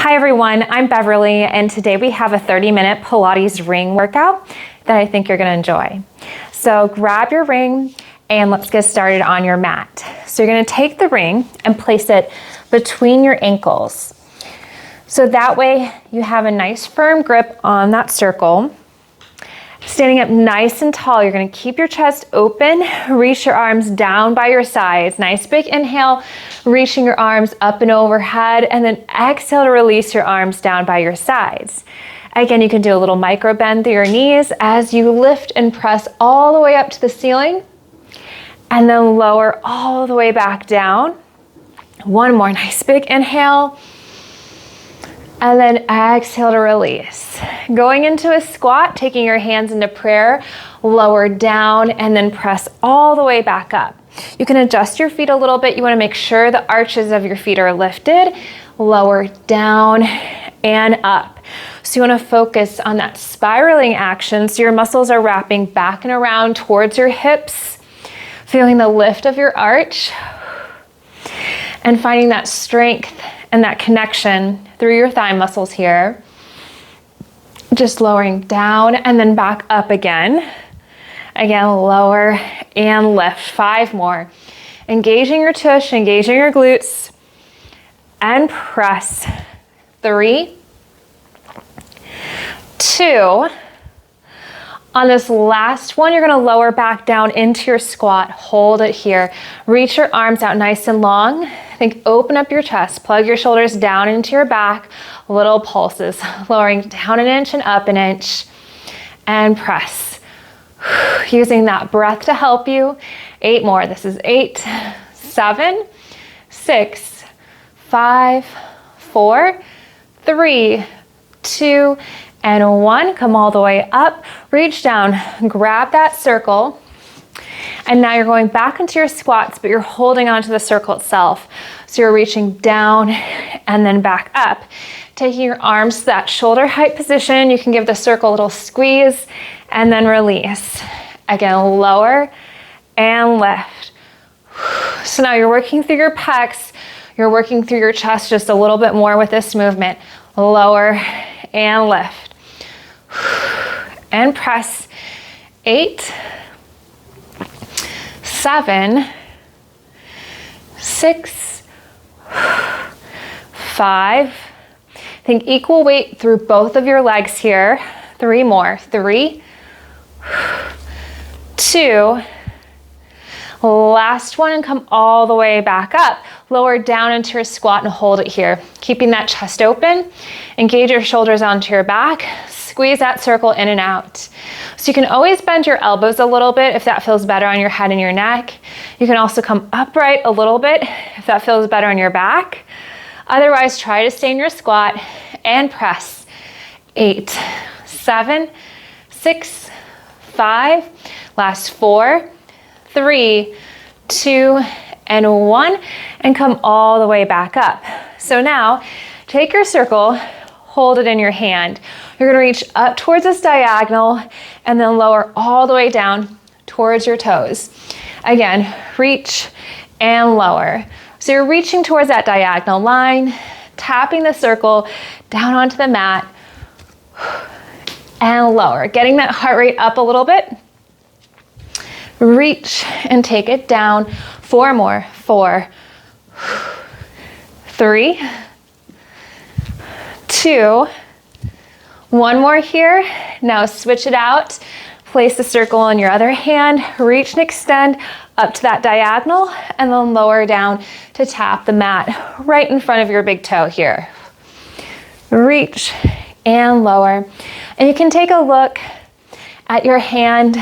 Hi everyone, I'm Beverly, and today we have a 30-minute Pilates ring workout that I think you're gonna enjoy. So grab your ring and let's get started on your mat. So you're gonna take the ring and place it between your ankles. So that way you have a nice firm grip on that circle. Standing up nice and tall, you're gonna keep your chest open, reach your arms down by your sides. Nice big inhale, reaching your arms up and overhead, and then exhale to release your arms down by your sides. Again, you can do a little micro bend through your knees as you lift and press all the way up to the ceiling, and then lower all the way back down. One more nice big inhale, and then exhale to release. Going into a squat, taking your hands into prayer, lower down, and then press all the way back up. You can adjust your feet a little bit. You wanna make sure the arches of your feet are lifted, lower down and up. So you wanna focus on that spiraling action so your muscles are wrapping back and around towards your hips, feeling the lift of your arch, and finding that strength and that connection through your thigh muscles here. Just lowering down and then back up again. Again, lower and lift. 5 more. Engaging your tush, engaging your glutes, and press. 3, 2. On this last one, you're gonna lower back down into your squat. Hold it here. Reach your arms out nice and long. Think open up your chest. Plug your shoulders down into your back. Little pulses. Lowering down an inch and up an inch. And press. Using that breath to help you. 8 more. This is 8, 7, 6, 5, 4, 3, 2, and 1. Come all the way up, reach down, grab that circle. And now you're going back into your squats, but you're holding onto the circle itself. So you're reaching down and then back up. Taking your arms to that shoulder height position, you can give the circle a little squeeze and then release. Again, lower and lift. So now you're working through your pecs, you're working through your chest just a little bit more with this movement. Lower and lift. And press. 8, 7, 6, 5. Think equal weight through both of your legs here. 3 more. 3, 2. Last one, and come all the way back up. Lower down into your squat and hold it here. Keeping that chest open. Engage your shoulders onto your back. Squeeze that circle in and out. So you can always bend your elbows a little bit if that feels better on your head and your neck. You can also come upright a little bit if that feels better on your back. Otherwise, try to stay in your squat and press. 8, 7, 6, 5. Last 4, 3, 2, and 1, and come all the way back up. So now, take your circle, hold it in your hand. You're gonna reach up towards this diagonal and then lower all the way down towards your toes. Again, reach and lower. So you're reaching towards that diagonal line, tapping the circle down onto the mat, and lower. Getting that heart rate up a little bit. Reach and take it down. 4 more. 4, 3, 2, 1 more here. Now switch it out. Place the circle in your other hand. Reach and extend up to that diagonal, and then lower down to tap the mat right in front of your big toe here. Reach and lower. And you can take a look at your hand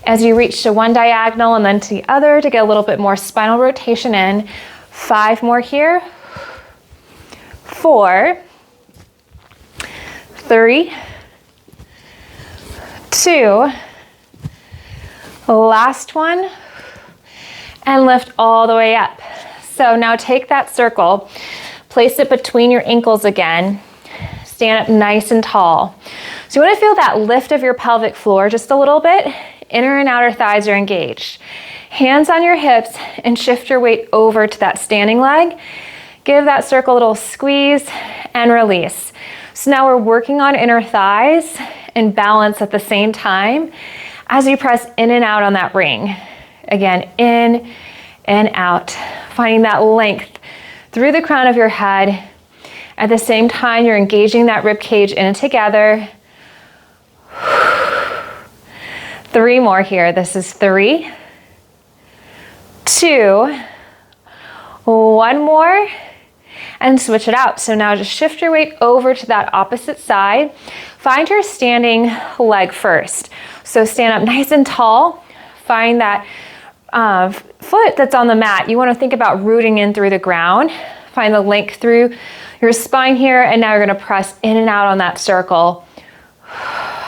as you reach to one diagonal and then to the other to get a little bit more spinal rotation in. 5 more here. 4, 3, 2, last one, and lift all the way up. So now take that circle, place it between your ankles again, stand up nice and tall. So you want to feel that lift of your pelvic floor just a little bit. Inner and outer thighs are engaged. Hands on your hips and shift your weight over to that standing leg. Give that circle a little squeeze and release. So now we're working on inner thighs and balance at the same time as you press in and out on that ring. Again, in and out, finding that length through the crown of your head. At the same time, you're engaging that rib cage in and together. 3 more here. This is 3, 2, 1 more, and switch it out. So now just shift your weight over to that opposite side. Find your standing leg first. So stand up nice and tall. Find that foot that's on the mat. You want to think about rooting in through the ground. Find the length through your spine here, and now you're going to press in and out on that circle.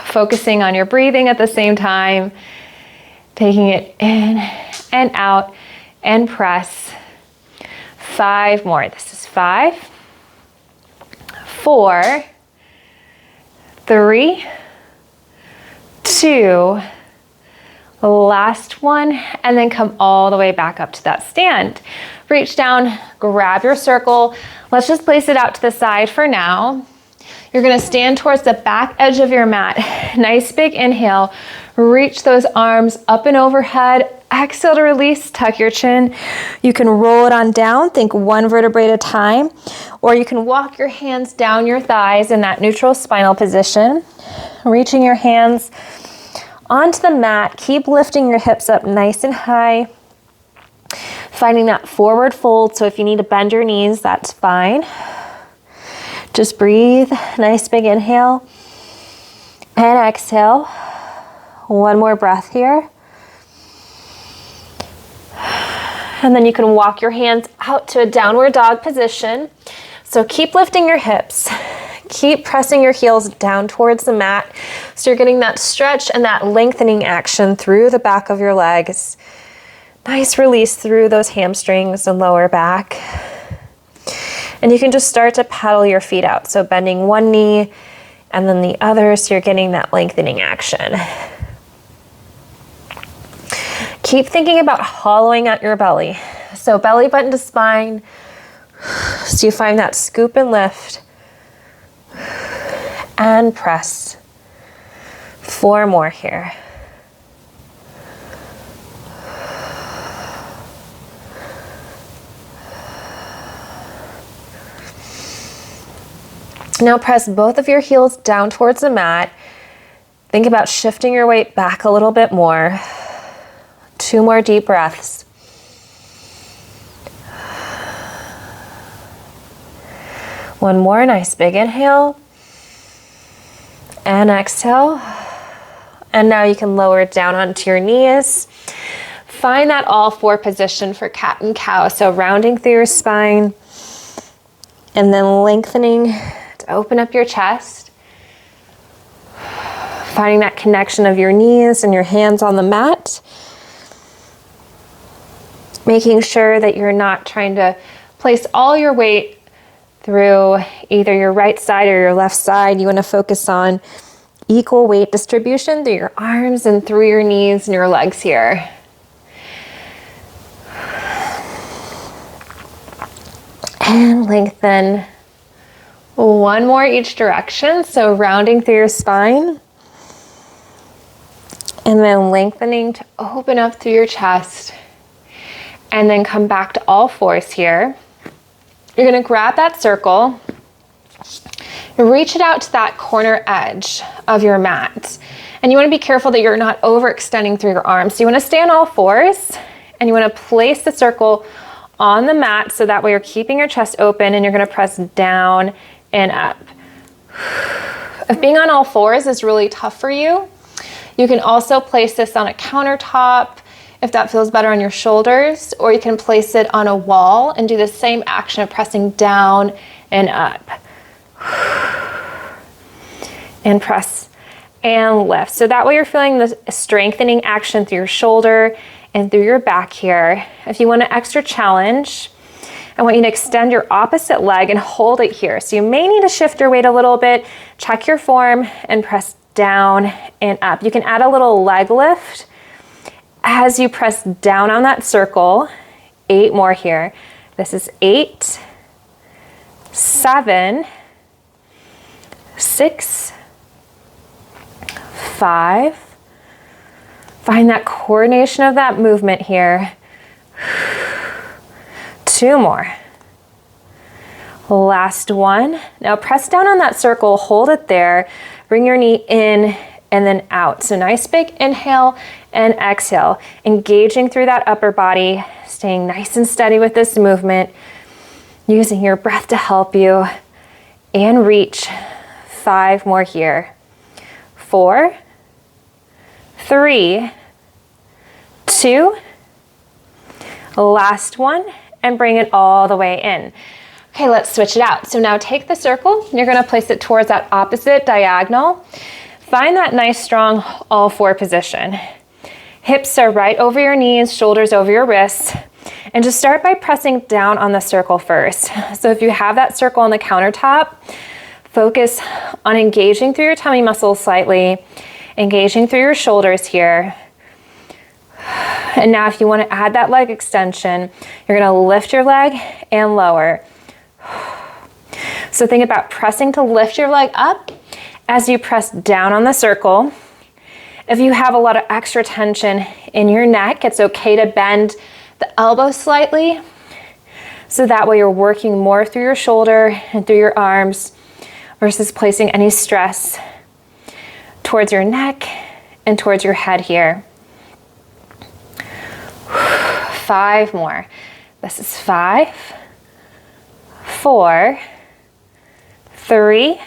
Focusing on your breathing at the same time, taking it in and out, and press. 5 more. This is 5, 4, 3, 2, last one, and then come all the way back up to that stand. Reach down, grab your circle. Let's just place it out to the side for now. You're gonna stand towards the back edge of your mat. Nice big inhale. Reach those arms up and overhead. Exhale to release, tuck your chin. You can roll it on down, think 1 vertebrae at a time, or you can walk your hands down your thighs in that neutral spinal position. Reaching your hands onto the mat. Keep lifting your hips up nice and high. Finding that forward fold, so if you need to bend your knees, that's fine. Just breathe, nice big inhale and exhale. 1 more breath here. And then you can walk your hands out to a downward dog position. So keep lifting your hips. Keep pressing your heels down towards the mat. So you're getting that stretch and that lengthening action through the back of your legs. Nice release through those hamstrings and lower back. And you can just start to paddle your feet out. So bending one knee and then the other, so you're getting that lengthening action. Keep thinking about hollowing out your belly. So belly button to spine. So you find that scoop and lift. And press. 4 more here. Now press both of your heels down towards the mat. Think about shifting your weight back a little bit more. 2 more deep breaths. One more nice big inhale. And exhale. And now you can lower it down onto your knees. Find that all 4 position for cat and cow. So rounding through your spine and then lengthening to open up your chest. Finding that connection of your knees and your hands on the mat. Making sure that you're not trying to place all your weight through either your right side or your left side. You want to focus on equal weight distribution through your arms and through your knees and your legs here. And lengthen. 1 more each direction. So rounding through your spine. And then lengthening to open up through your chest. And then come back to all 4s here. You're gonna grab that circle, reach it out to that corner edge of your mat. And you wanna be careful that you're not overextending through your arms. So you wanna stay on all 4s, and you wanna place the circle on the mat so that way you're keeping your chest open, and you're gonna press down and up. If being on all 4s is really tough for you, you can also place this on a countertop if that feels better on your shoulders, or you can place it on a wall and do the same action of pressing down and up. And press and lift. So that way you're feeling the strengthening action through your shoulder and through your back here. If you want an extra challenge, I want you to extend your opposite leg and hold it here. So you may need to shift your weight a little bit, check your form, and press down and up. You can add a little leg lift as you press down on that circle. 8 more here. This is 8, 7, 6, 5. Find that coordination of that movement here. 2 more. Last one. Now press down on that circle, hold it there, bring your knee in and then out. So nice big inhale and exhale, engaging through that upper body, staying nice and steady with this movement, using your breath to help you, and reach. 5 more here. 4, 3, 2, last one, and bring it all the way in. Okay, let's switch it out. So now take the circle, you're gonna place it towards that opposite diagonal. Find that nice strong all 4 position. Hips are right over your knees, shoulders over your wrists, and just start by pressing down on the circle first. So if you have that circle on the countertop, focus on engaging through your tummy muscles slightly, engaging through your shoulders here. And now if you want to add that leg extension, you're going to lift your leg and lower. So think about pressing to lift your leg up as you press down on the circle. If you have a lot of extra tension in your neck, it's okay to bend the elbow slightly. So that way you're working more through your shoulder and through your arms versus placing any stress towards your neck and towards your head here. 5 more. This is 5, 4, 3,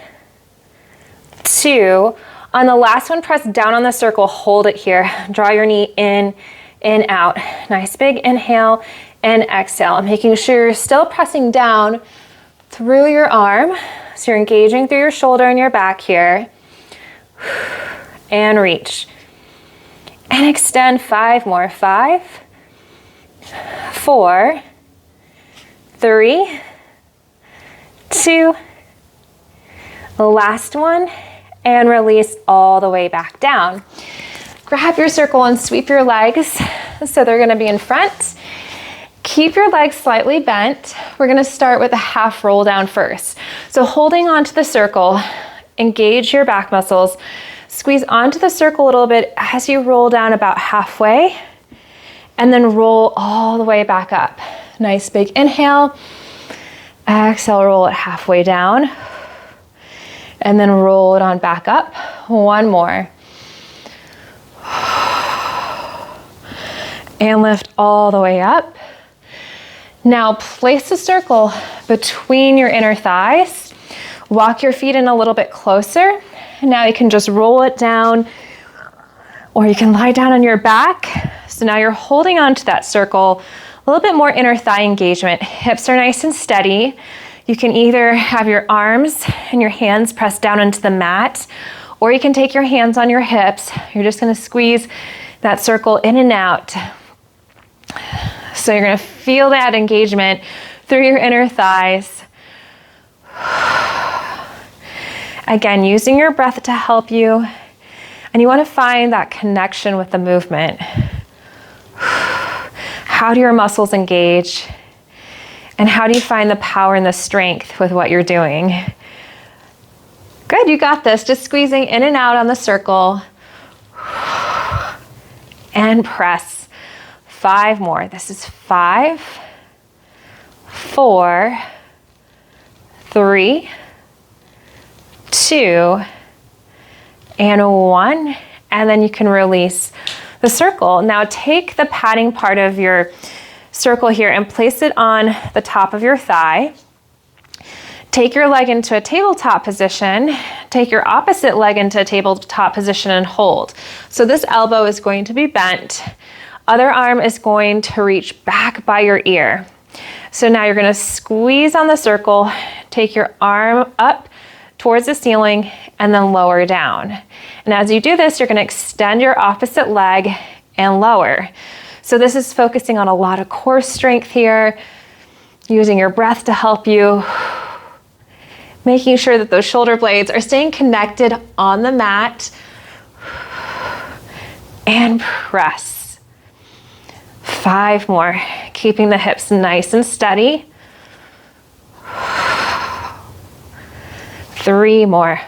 2. On the last one, press down on the circle, hold it here. Draw your knee in and out. Nice big inhale and exhale. Making sure you're still pressing down through your arm. So you're engaging through your shoulder and your back here. And reach. And extend. 5 more. 5, 4, 3, 2. The last one. And release all the way back down. Grab your circle and sweep your legs so they're going to be in front. Keep your legs slightly bent. We're going to start with a half roll down first. So holding onto the circle, engage your back muscles, squeeze onto the circle a little bit as you roll down about halfway, and then roll all the way back up. Nice big inhale. Exhale, roll it halfway down. And then roll it on back up. 1 more. And lift all the way up. Now place the circle between your inner thighs. Walk your feet in a little bit closer. Now you can just roll it down, or you can lie down on your back. So now you're holding on to that circle, a little bit more inner thigh engagement. Hips are nice and steady. You can either have your arms and your hands pressed down into the mat, or you can take your hands on your hips. You're just going to squeeze that circle in and out. So you're going to feel that engagement through your inner thighs. Again, using your breath to help you. And you want to find that connection with the movement. How do your muscles engage? And how do you find the power and the strength with what you're doing? Good, you got this. Just squeezing in and out on the circle. And press. 5 more. This is 5, 4, 3, 2, and 1. And then you can release the circle. Now take the padding part of your circle here and place it on the top of your thigh. Take your leg into a tabletop position. Take your opposite leg into a tabletop position and hold. So this elbow is going to be bent. Other arm is going to reach back by your ear. So now you're going to squeeze on the circle, take your arm up towards the ceiling, and then lower down. And as you do this, you're going to extend your opposite leg and lower. So this is focusing on a lot of core strength here, using your breath to help you, making sure that those shoulder blades are staying connected on the mat, and press. 5 more, keeping the hips nice and steady. 3 more.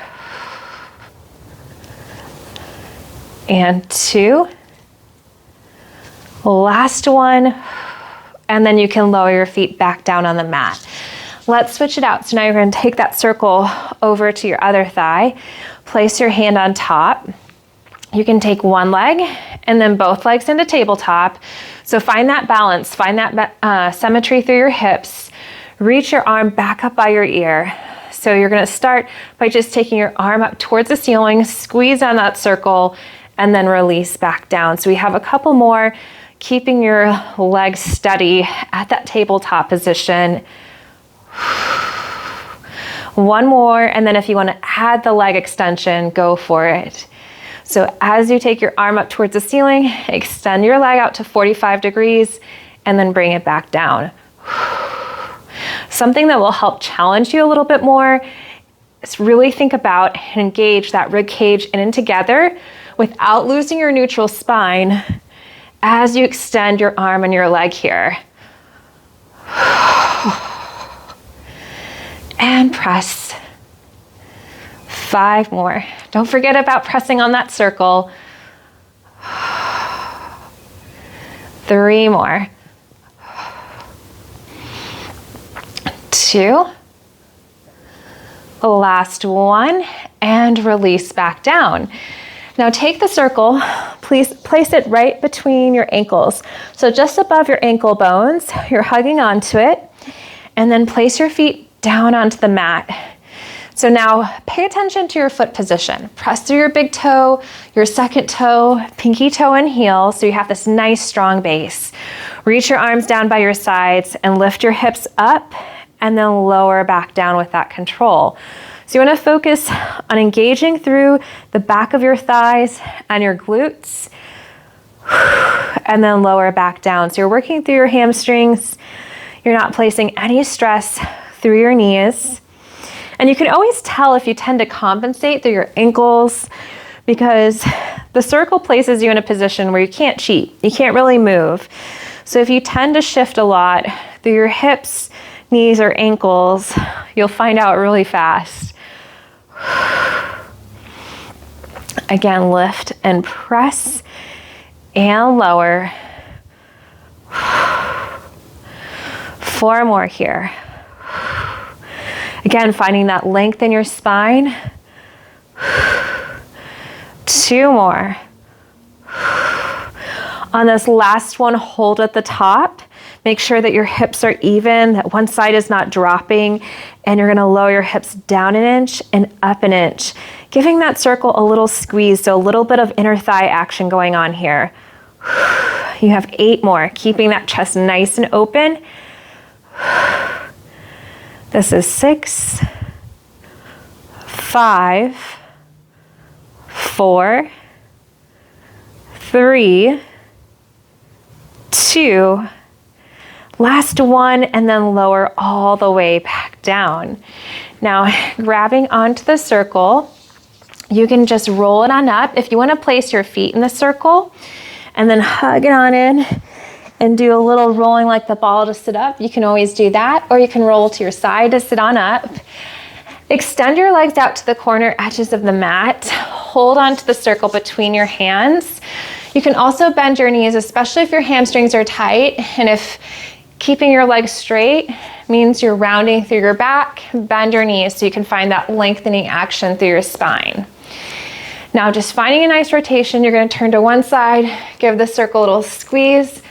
and 2. Last one. And then you can lower your feet back down on the mat. Let's switch it out. So now you're going to take that circle over to your other thigh. Place your hand on top. You can take one leg and then both legs into tabletop. So find that balance, find that symmetry through your hips. Reach your arm back up by your ear. So you're going to start by just taking your arm up towards the ceiling, squeeze on that circle, and then release back down. So we have a couple more, keeping your legs steady at that tabletop position. One more, and then if you want to add the leg extension, go for it. So as you take your arm up towards the ceiling, extend your leg out to 45 degrees, and then bring it back down. Something that will help challenge you a little bit more is really think about and engage that rib cage in and together without losing your neutral spine as you extend your arm and your leg here. And press. 5 more. Don't forget about pressing on that circle. 3 more. 2. Last one, and release back down. Now take the circle, please place it right between your ankles. So just above your ankle bones, you're hugging onto it, and then place your feet down onto the mat. So now pay attention to your foot position. Press through your big toe, your second toe, pinky toe and heel, so you have this nice strong base. Reach your arms down by your sides and lift your hips up and then lower back down with that control. So you want to focus on engaging through the back of your thighs and your glutes, and then lower back down. So you're working through your hamstrings. You're not placing any stress through your knees. And you can always tell if you tend to compensate through your ankles, because the circle places you in a position where you can't cheat. You can't really move. So if you tend to shift a lot through your hips, knees, or ankles, you'll find out really fast. Again, lift and press and lower. 4 more here. Again, finding that length in your spine. 2 more. On this last one, hold at the top. Make sure that your hips are even, that one side is not dropping, and you're gonna lower your hips down an inch and up an inch, giving that circle a little squeeze, so a little bit of inner thigh action going on here. You have 8 more, keeping that chest nice and open. This is 6, 5, 4, 3, 2, last one, and then lower all the way back down. Now, grabbing onto the circle, you can just roll it on up. If you want to place your feet in the circle and then hug it on in and do a little rolling like the ball to sit up, you can always do that, or you can roll to your side to sit on up. Extend your legs out to the corner edges of the mat. Hold onto the circle between your hands. You can also bend your knees, especially if your hamstrings are tight, and if keeping your legs straight means you're rounding through your back, bend your knees so you can find that lengthening action through your spine. Now, just finding a nice rotation, you're going to turn to one side, give the circle a little squeeze,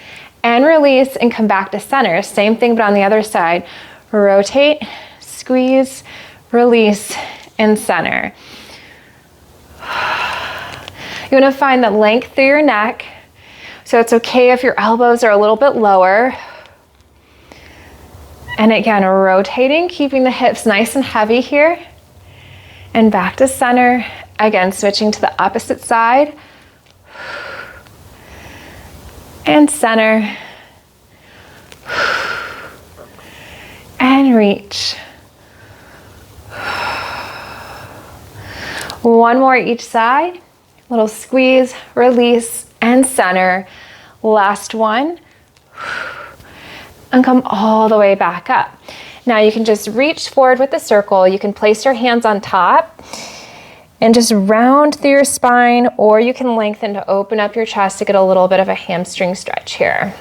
and release, and come back to center. Same thing, but on the other side. Rotate, squeeze, release, and center. You want to find the length through your neck. So it's okay if your elbows are a little bit lower. And again, rotating, keeping the hips nice and heavy here. And back to center. Again, switching to the opposite side. And center. And reach. One more each side. Little squeeze, release, and center. Last one. And come all the way back up. Now you can just reach forward with the circle. You can place your hands on top. And just round through your spine, or you can lengthen to open up your chest to get a little bit of a hamstring stretch here.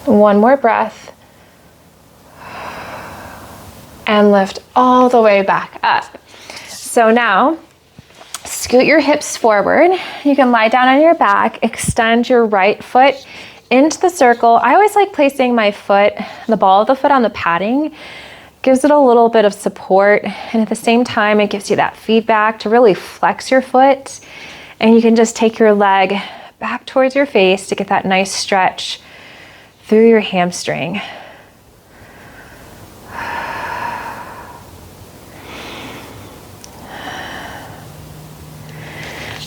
One more breath. And lift all the way back up. So now, scoot your hips forward. You can lie down on your back, extend your right foot into the circle. I always like placing my foot, the ball of the foot on the padding. Gives it a little bit of support, and at the same time, it gives you that feedback to really flex your foot. And you can just take your leg back towards your face to get that nice stretch through your hamstring.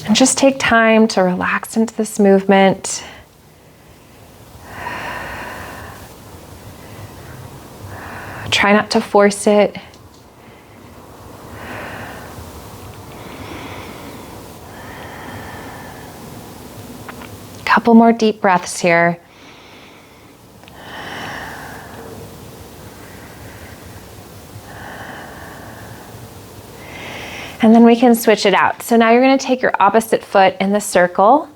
And just take time to relax into this movement. Try not to force it. Couple more deep breaths here. And then we can switch it out. So now you're going to take your opposite foot in the circle,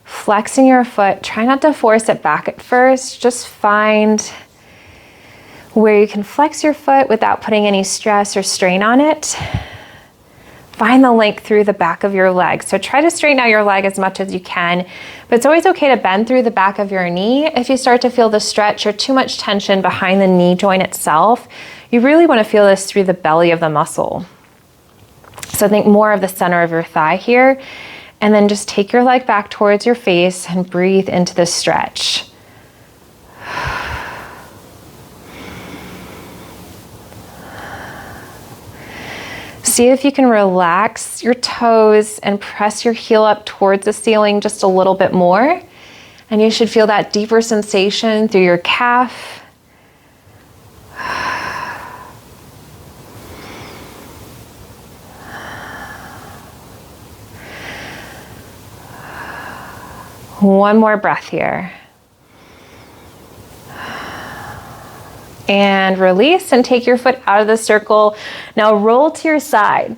flexing your foot. Try not to force it back at first. Just find where you can flex your foot without putting any stress or strain on it. Find the length through the back of your leg. So try to straighten out your leg as much as you can, but it's always okay to bend through the back of your knee if you start to feel the stretch or too much tension behind the knee joint itself. You really want to feel this through the belly of the muscle. So think more of the center of your thigh here, and then just take your leg back towards your face and breathe into the stretch. See if you can relax your toes and press your heel up towards the ceiling just a little bit more. And you should feel that deeper sensation through your calf. One more breath here. And release and take your foot out of the circle. Now roll to your side.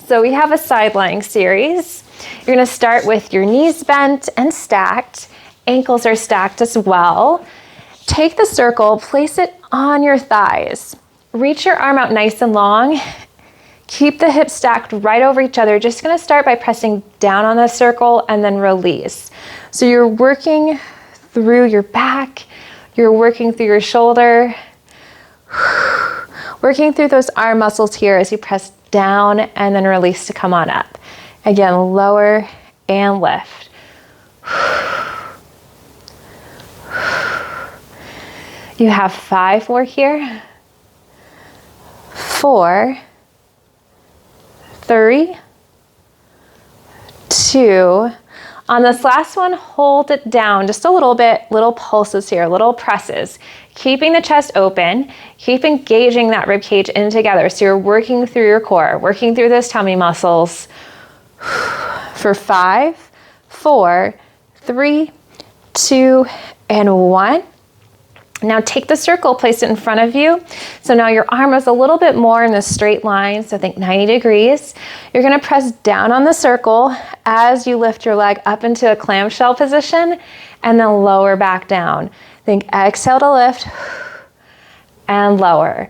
So we have a side lying series. You're gonna start with your knees bent and stacked. Ankles are stacked as well. Take the circle, place it on your thighs. Reach your arm out nice and long. Keep the hips stacked right over each other. Just gonna start by pressing down on the circle and then release. So you're working through your back, you're working through your shoulder, working through those arm muscles here as you press down and then release to come on up. Again, lower and lift. You have 5 more here. 4, 3, 2. On this last one, hold it down just a little bit, little pulses here, little presses. Keeping the chest open, keep engaging that rib cage in together. So you're working through your core, working through those tummy muscles. For 5, 4, 3, 2, and 1. Now take the circle, place it in front of you. So now your arm is a little bit more in the straight line, so think 90 degrees. You're gonna press down on the circle as you lift your leg up into a clamshell position and then lower back down. Think exhale to lift and lower.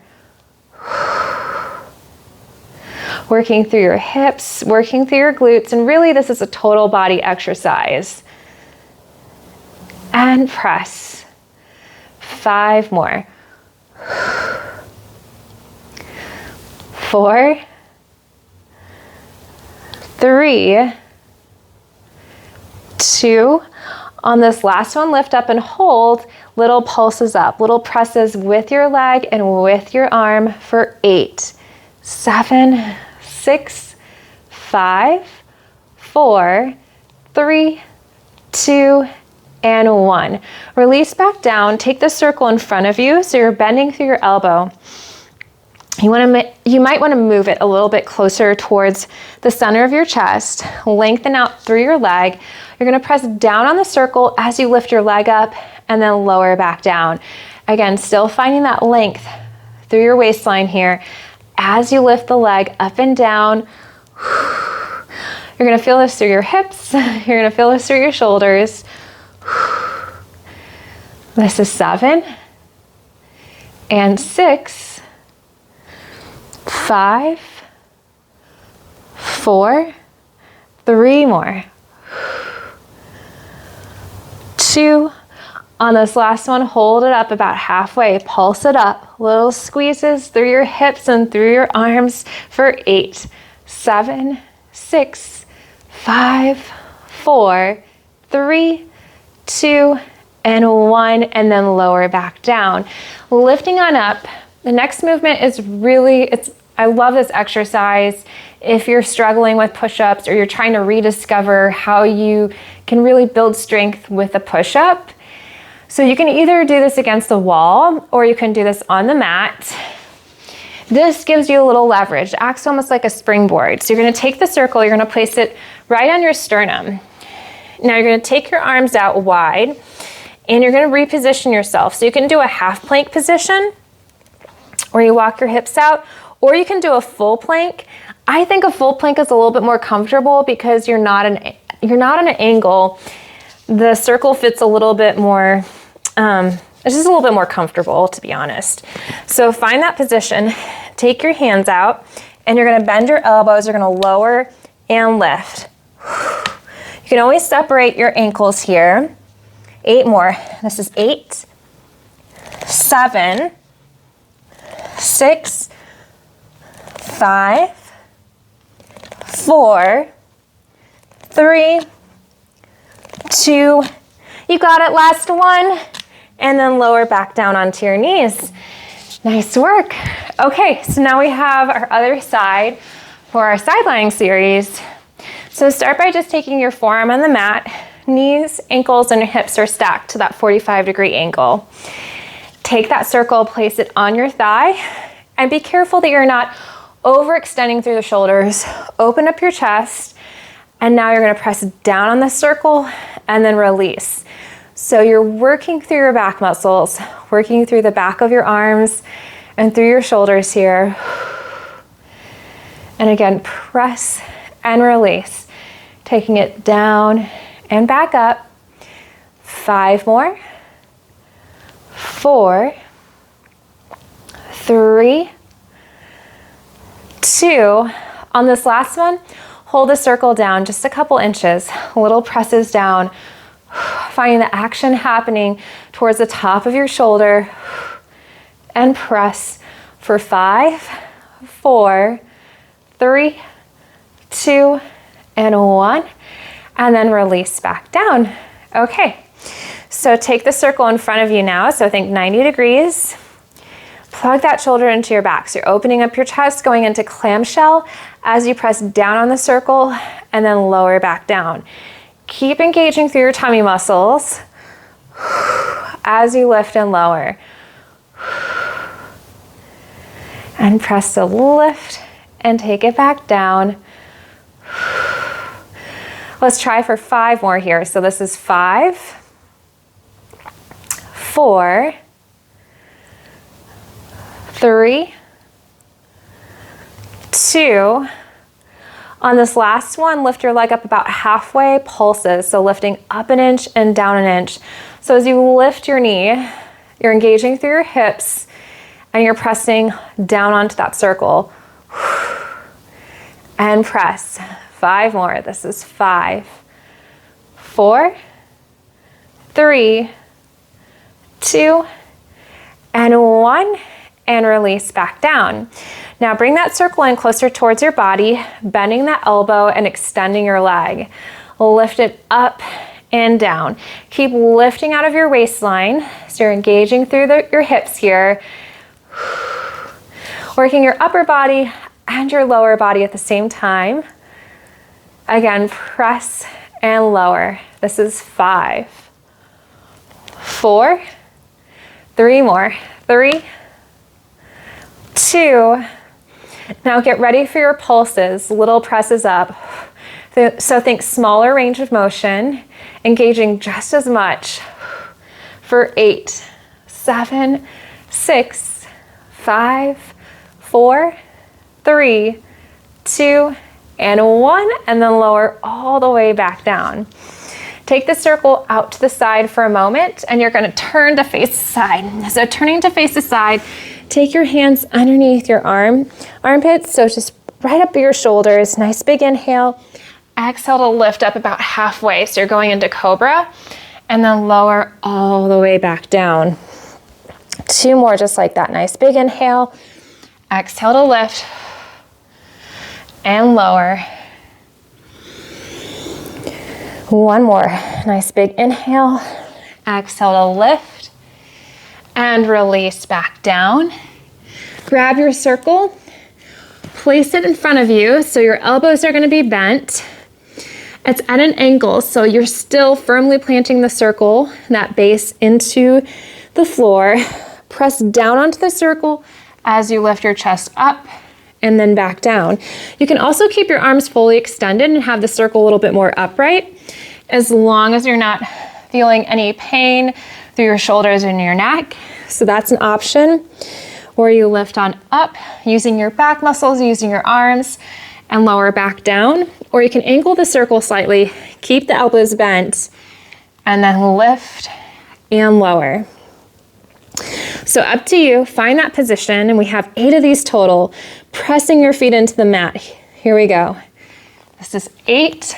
Working through your hips, working through your glutes, and really this is a total body exercise. And press. 5 more. 4, 3, 2. On this last one, lift up and hold. Little pulses up, little presses with your leg and with your arm for 8, 7, 6, 5, 4, 3, 2, and 1. Release back down, take the circle in front of you so you're bending through your elbow. You might want to move it a little bit closer towards the center of your chest, lengthen out through your leg. You're going to press down on the circle as you lift your leg up and then lower back down. Again, still finding that length through your waistline here. As you lift the leg up and down, you're gonna feel this through your hips. You're gonna feel this through your shoulders. This is 7 and 6, 5, 4, 3 more, 2. On this last one, hold it up about halfway, pulse it up, little squeezes through your hips and through your arms for 8, 7, 6, 5, 4, 3, 2, and 1, and then lower back down. Lifting on up. The next movement is really, I love this exercise if you're struggling with push-ups or you're trying to rediscover how you can really build strength with a push-up. So you can either do this against the wall or you can do this on the mat. This gives you a little leverage. It acts almost like a springboard. So you're gonna take the circle, you're gonna place it right on your sternum. Now you're gonna take your arms out wide and you're gonna reposition yourself. So you can do a half plank position where you walk your hips out, or you can do a full plank. I think a full plank is a little bit more comfortable because you're not on an angle. The circle fits a little bit more, it's just a little bit more comfortable, to be honest. So find that position, take your hands out, and you're gonna bend your elbows, you're gonna lower and lift. You can always separate your ankles here. 8 more. This is 8, 7, 6, 5, 4, 3, 2, you got it, last one, and then lower back down onto your knees. Nice work. Okay, so now we have our other side for our side lying series. So start by just taking your forearm on the mat, knees, ankles, and your hips are stacked to that 45-degree angle. Take that circle, place it on your thigh, and be careful that you're not overextending through the shoulders. Open up your chest, and now you're gonna press down on the circle and then release. So you're working through your back muscles, working through the back of your arms and through your shoulders here. And again, press and release, taking it down and back up. 5 more, 4, 3, 2. On this last one, hold the circle down just a couple inches, little presses down, finding the action happening towards the top of your shoulder, and press for 5, 4, 3, 2, and 1, and then release back down. Okay, so take the circle in front of you now, so think 90 degrees. Plug that shoulder into your back. So you're opening up your chest, going into clamshell as you press down on the circle and then lower back down. Keep engaging through your tummy muscles as you lift and lower. And press to lift and take it back down. Let's try for 5 more here. So this is 5, 4, 3, 2. On this last one, lift your leg up about halfway, pulses. So lifting up an inch and down an inch. So as you lift your knee, you're engaging through your hips and you're pressing down onto that circle. And press. 5 more. This is 5, 4, 3, 2, and 1. And release back down. Now bring that circle in closer towards your body, bending that elbow and extending your leg. Lift it up and down. Keep lifting out of your waistline, so you're engaging through your hips here. Working your upper body and your lower body at the same time. Again, press and lower. This is 5, 4, 3 more, 3, 2. Now get ready for your pulses, little presses up. So think smaller range of motion, engaging just as much for 8, 7, 6, 5, 4, 3, 2, and 1, and then lower all the way back down. Take the circle out to the side for a moment, and you're going to turn to face the side. So turning to face the side, take your hands underneath your armpits, so just right up your shoulders. Nice big inhale. Exhale to lift up about halfway. So you're going into cobra, and then lower all the way back down. 2 more just like that. Nice big inhale. Exhale to lift and lower. 1 more. Nice big inhale. Exhale to lift and release back down. Grab your circle, place it in front of you so your elbows are going to be bent. It's at an angle, so you're still firmly planting the circle, that base into the floor. Press down onto the circle as you lift your chest up and then back down. You can also keep your arms fully extended and have the circle a little bit more upright, as long as you're not feeling any pain through your shoulders and your neck. So that's an option. Or you lift on up using your back muscles, using your arms, and lower back down. Or you can angle the circle slightly, keep the elbows bent, and then lift and lower. So up to you, find that position, and we have 8 of these total. Pressing your feet into the mat. Here we go. This is 8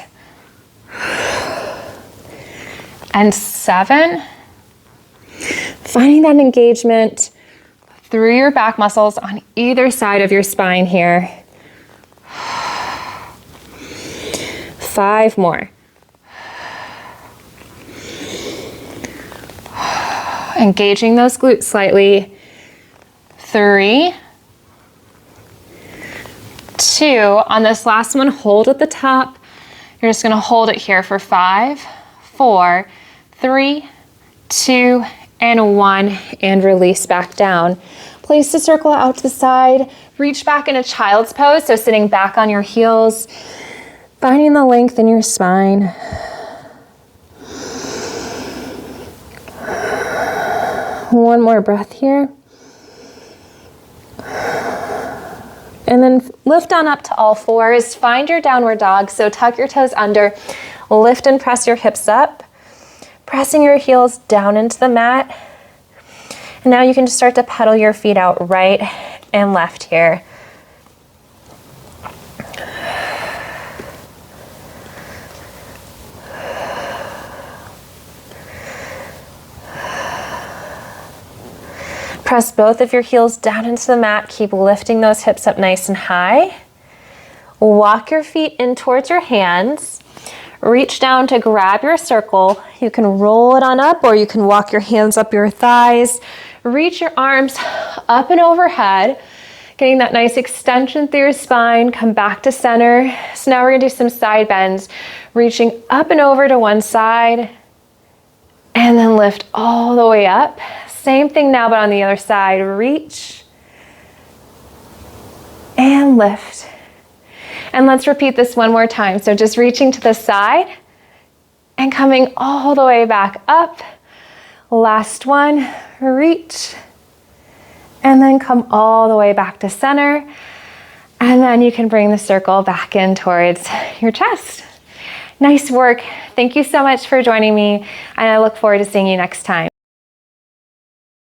and 7. Finding that engagement through your back muscles on either side of your spine here. 5 more. Engaging those glutes slightly. 3, 2. On this last one, hold at the top. You're just going to hold it here for 5, 4, 3, 2, and 1, and release back down. Place the circle out to the side. Reach back in a child's pose, so sitting back on your heels, finding the length in your spine. One more breath here. And then lift on up to all fours. Find your downward dog. So tuck your toes under, lift and press your hips up, pressing your heels down into the mat. And now you can just start to pedal your feet out right and left here. Press both of your heels down into the mat. Keep lifting those hips up nice and high. Walk your feet in towards your hands. Reach down to grab your circle. You can roll it on up, or you can walk your hands up your thighs. Reach your arms up and overhead, getting that nice extension through your spine. Come back to center. So now we're gonna do some side bends, reaching up and over to one side, and then lift all the way up. Same thing now, but on the other side. Reach and lift. And let's repeat this one more time. So just reaching to the side and coming all the way back up. Last one, reach, and then come all the way back to center. And then you can bring the circle back in towards your chest. Nice work. Thank you so much for joining me, and I look forward to seeing you next time.